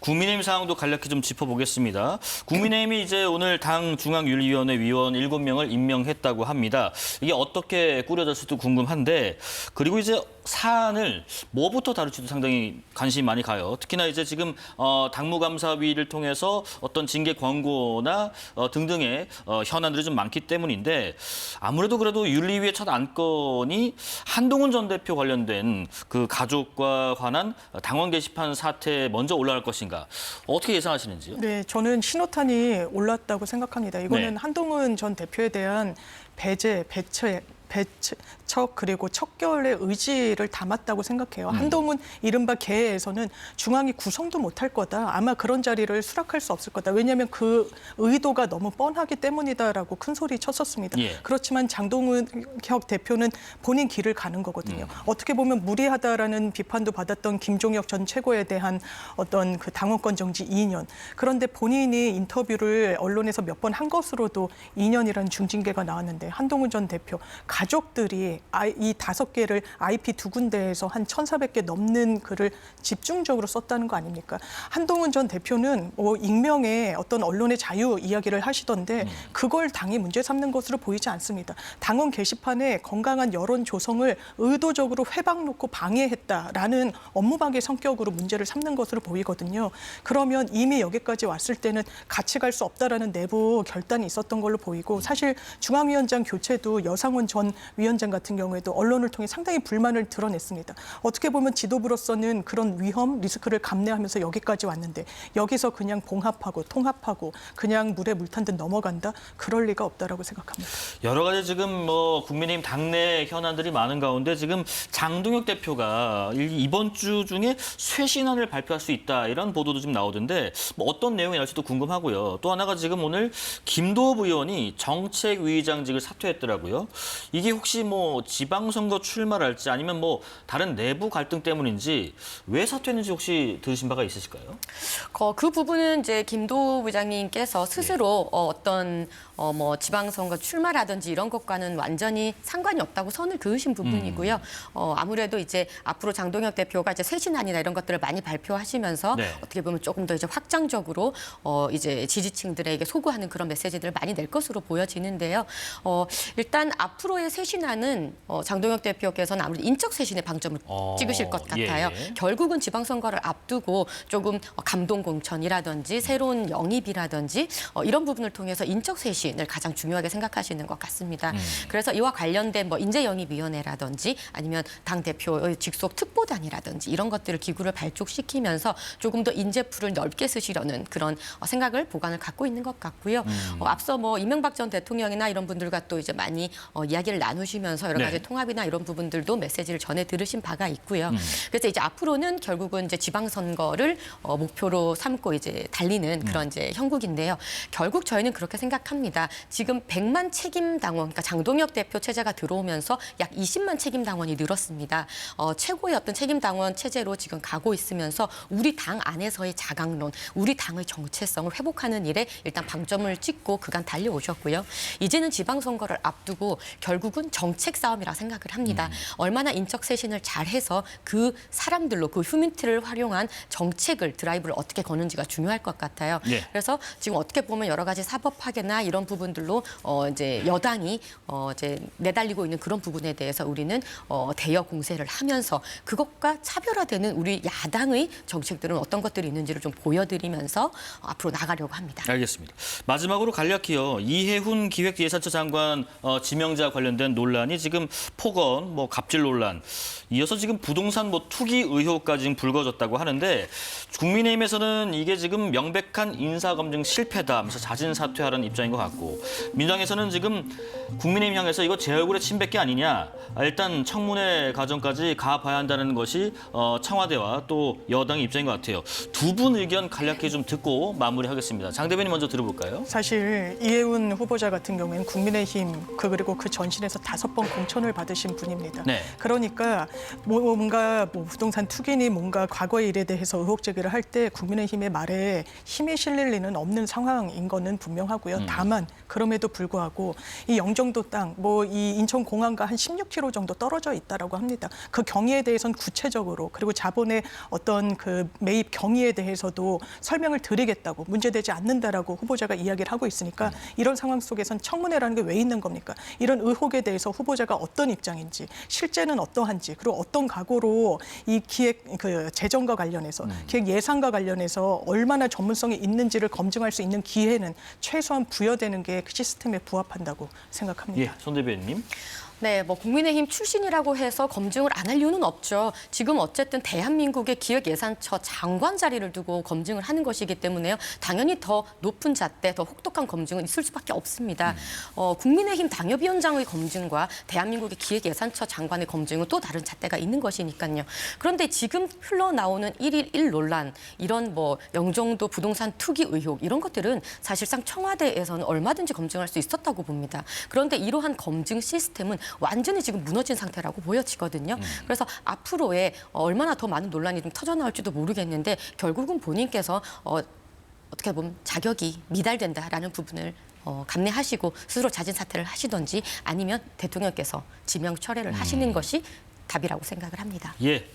국민의힘 상황도 간략히 좀 짚어보겠습니다. 국민의힘이 이제 오늘 당 중앙윤리위원회 위원 7명을 임명했다고 합니다. 이게 어떻게 꾸려졌을지도 궁금한데, 그리고 이제 사안을 뭐부터 다룰지도 상당히 관심이 많이 가요. 특히나 이제 지금 당무감사위를 통해서 어떤 징계 권고나 등등의 현안들이 좀 많기 때문인데, 아무래도 그래도 윤리위의 첫 안건이 한동훈 전 대표 관련된 그 가족과 관한 당원 게시판 사태에 먼저 올라갈 것인가, 어떻게 예상하시는지요? 네, 저는 신호탄이 올랐다고 생각합니다. 이거는 네. 한동훈 전 대표에 대한 배척 그리고 척결의 의지를 담았다고 생각해요. 한동훈 이른바 계에서는 중앙이 구성도 못할 거다. 아마 그런 자리를 수락할 수 없을 거다. 왜냐하면 그 의도가 너무 뻔하기 때문이다라고 큰 소리 쳤었습니다. 예. 그렇지만 장동혁 대표는 본인 길을 가는 거거든요. 어떻게 보면 무리하다라는 비판도 받았던 김종혁 전 최고에 대한 어떤 그 당원권 정지 2년. 그런데 본인이 인터뷰를 언론에서 몇 번 한 것으로도 2년이라는 중징계가 나왔는데, 한동훈 전 대표 가족들이 이 5개를 IP 2군데에서 한 1,400개 넘는 글을 집중적으로 썼다는 거 아닙니까? 한동훈 전 대표는 익명의 어떤 언론의 자유 이야기를 하시던데, 그걸 당이 문제 삼는 것으로 보이지 않습니다. 당원 게시판에 건강한 여론 조성을 의도적으로 회방 놓고 방해했다라는 업무방해 성격으로 문제를 삼는 것으로 보이거든요. 그러면 이미 여기까지 왔을 때는 같이 갈 수 없다라는 내부 결단이 있었던 걸로 보이고, 사실 중앙위원장 교체도 여상원 전 위원장 같은 경우에도 언론을 통해 상당히 불만을 드러냈습니다. 어떻게 보면 지도부로서는 그런 위험, 리스크를 감내하면서 여기까지 왔는데, 여기서 그냥 봉합하고 통합하고 그냥 물에 물 탄 듯 넘어간다? 그럴 리가 없다라고 생각합니다. 여러 가지 지금 국민의힘 당내 현안들이 많은 가운데 지금 장동혁 대표가 이번 주 중에 쇄신안을 발표할 수 있다, 이런 보도도 좀 나오던데 어떤 내용이 나올지도 궁금하고요. 또 하나가 지금 오늘 김도읍 의원이 정책위의장직을 사퇴했더라고요. 이게 혹시 지방선거 출마랄지 아니면 다른 내부 갈등 때문인지, 왜 사퇴했는지 혹시 들으신 바가 있으실까요? 그 부분은 이제 김도읍 의장님께서 스스로 어떤 지방선거 출마라든지 이런 것과는 완전히 상관이 없다고 선을 그으신 부분이고요. 아무래도 이제 앞으로 장동혁 대표가 이제 쇄신안이나 이런 것들을 많이 발표하시면서 네. 어떻게 보면 조금 더 이제 확장적으로 이제 지지층들에게 소구하는 그런 메시지들을 많이 낼 것으로 보여지는데요. 일단 앞으로의 쇄신안은 장동혁 대표께서는 아무래도 인적 쇄신에 방점을 찍으실 것 같아요. 예. 결국은 지방선거를 앞두고 조금 감동 공천이라든지 새로운 영입이라든지 이런 부분을 통해서 인적 쇄신을 가장 중요하게 생각하시는 것 같습니다. 그래서 이와 관련된 인재영입위원회라든지 아니면 당 대표의 직속 특보단이라든지 이런 것들을 기구를 발족시키면서 조금 더 인재풀을 넓게 쓰시려는 그런 생각을 보관을 갖고 있는 것 같고요. 앞서 이명박 전 대통령이나 이런 분들과 또 이제 많이 이야기를 나누시면서 여러 가지 네. 통합이나 이런 부분들도 메시지를 전해 들으신 바가 있고요. 그래서 이제 앞으로는 결국은 이제 지방선거를 목표로 삼고 이제 달리는 그런 이제 형국인데요. 결국 저희는 그렇게 생각합니다. 지금 100만 책임 당원, 그러니까 장동혁 대표 체제가 들어오면서 약 20만 책임 당원이 늘었습니다. 최고의 어떤 책임 당원 체제로 지금 가고 있으면서 우리 당 안에서의 자강론, 우리 당의 정체성을 회복하는 일에 일단 방점을 찍고 그간 달려오셨고요. 이제는 지방선거를 앞두고 결국은 정책 싸움이라 생각을 합니다. 얼마나 인적 쇄신을 잘해서 그 사람들로 그 휴민트를 활용한 정책을 드라이브를 어떻게 거는지가 중요할 것 같아요. 네. 그래서 지금 어떻게 보면 여러 가지 사법 파괴나 이런 부분들로 이제 여당이 이제 내달리고 있는 그런 부분에 대해서 우리는 대여 공세를 하면서 그것과 차별화되는 우리 야당의 정책들은 어떤 것들이 있는지를 좀 보여드리면서 앞으로 나가려고 합니다. 알겠습니다. 마지막으로 간략히요. 이해훈 기획예산처 장관 지명자 관련된 논란이 지금 폭언, 갑질 논란, 이어서 지금 부동산 투기 의혹까지 지금 불거졌다고 하는데, 국민의힘에서는 이게 지금 명백한 인사검증 실패다 하면서 자진 사퇴하라는 입장인 것 같고, 민주당에서는 지금 국민의힘 향해서 이거 제 얼굴에 침 뱉기 아니냐, 일단 청문회 과정까지 가봐야 한다는 것이 청와대와 또 여당의 입장인 것 같아요. 두 분 의견 간략히 좀 듣고 마무리하겠습니다. 장 대변인 먼저 들어볼까요? 사실 이해훈 후보자 같은 경우에는 국민의힘 그리고 그 전신 대법원심에서 5번 공천을 받으신 분입니다. 네. 그러니까 뭔가 부동산 투기니 뭔가 과거의 일에 대해서 의혹 제기를 할 때 국민의힘의 말에 힘이 실릴 리는 없는 상황인 거는 분명하고요. 다만 그럼에도 불구하고 이 영종도 땅, 이 인천공항과 한 16km 정도 떨어져 있다라고 합니다. 그 경위에 대해서는 구체적으로 그리고 자본의 어떤 그 매입 경위에 대해서도 설명을 드리겠다고 문제되지 않는다라고 후보자가 이야기를 하고 있으니까 이런 상황 속에선 청문회라는 게 왜 있는 겁니까? 이런 의혹에 대해서 후보자가 어떤 입장인지 실제는 어떠한지 그리고 어떤 각오로 이 기획 그 재정과 관련해서 기획 예산과 관련해서 얼마나 전문성이 있는지를 검증할 수 있는 기회는 최소한 부여되는 게 그 시스템에 부합한다고 생각합니다. 예, 손 대변인님. 네, 국민의힘 출신이라고 해서 검증을 안 할 이유는 없죠. 지금 어쨌든 대한민국의 기획예산처 장관 자리를 두고 검증을 하는 것이기 때문에요. 당연히 더 높은 잣대, 더 혹독한 검증은 있을 수밖에 없습니다. 국민의힘 당협위원장의 검증과 대한민국의 기획예산처 장관의 검증은 또 다른 잣대가 있는 것이니까요. 그런데 지금 흘러나오는 1일 1 논란, 이런 영종도 부동산 투기 의혹 이런 것들은 사실상 청와대에서는 얼마든지 검증할 수 있었다고 봅니다. 그런데 이러한 검증 시스템은 완전히 지금 무너진 상태라고 보여지거든요. 그래서 앞으로의 얼마나 더 많은 논란이 좀 터져나올지도 모르겠는데 결국은 본인께서 어떻게 보면 자격이 미달된다라는 부분을 감내하시고 스스로 자진 사퇴를 하시든지 아니면 대통령께서 지명 철회를 하시는 것이 답이라고 생각을 합니다. 예.